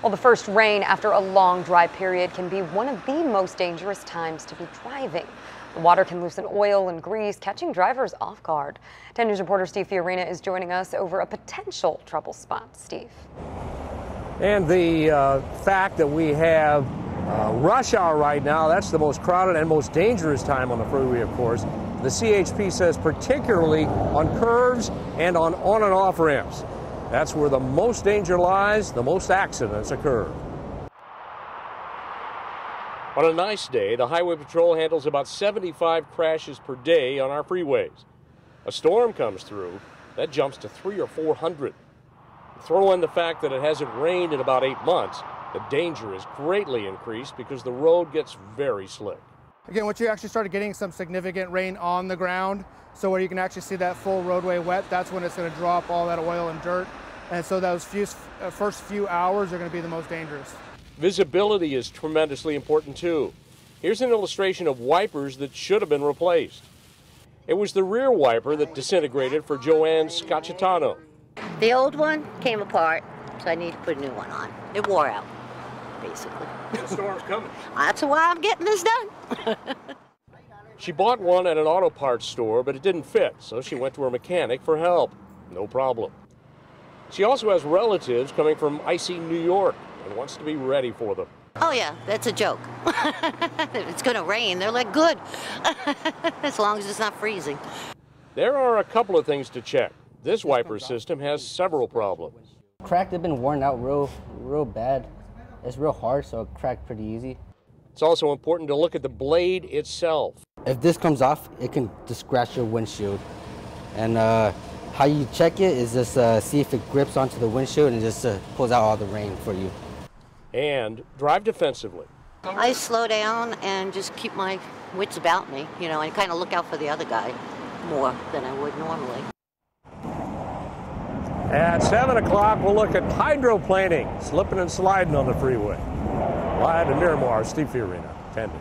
Well, the first rain after a long dry period can be one of the most dangerous times to be driving. The water can loosen oil and grease, catching drivers off guard. 10 News reporter Steve Fiorina is joining us over a potential trouble spot. Steve. And the fact that we have rush hour right now, that's the most crowded and most dangerous time on the freeway, of course. The CHP says particularly on curves and on and off ramps. That's where the most danger lies, the most accidents occur. On a nice day, the Highway Patrol handles about 75 crashes per day on our freeways. A storm comes through, that jumps to 300 or 400. Throw in the fact that it hasn't rained in about 8 months, the danger is greatly increased because the road gets very slick. Again, once you actually started getting some significant rain on the ground, so where you can actually see that full roadway wet, that's when it's going to drop all that oil and dirt. And so those first few hours are going to be the most dangerous. Visibility is tremendously important too. Here's an illustration of wipers that should have been replaced. It was the rear wiper that disintegrated for Joanne Scacciatano. The old one came apart, so I need to put a new one on. It wore out, basically. The storm's coming. That's why I'm getting this done. She bought one at an auto parts store, but it didn't fit, so she went to her mechanic for help. No problem. She also has relatives coming from icy New York and wants to be ready for them. Oh yeah, that's a joke. If it's gonna rain, they're like good. As long as it's not freezing. There are a couple of things to check. This wiper system has several problems. Cracked, they've been worn out real bad. It's real hard, so it cracked pretty easy. It's also important to look at the blade itself. If this comes off, it can just scratch your windshield. And how you check it is just see if it grips onto the windshield and just pulls out all the rain for you. And drive defensively. I slow down and just keep my wits about me, you know, and kind of look out for the other guy more than I would normally. At 7 o'clock, we'll look at hydroplaning, slipping and sliding on the freeway. Live in Miramar, Steve Fiorina, 10 News.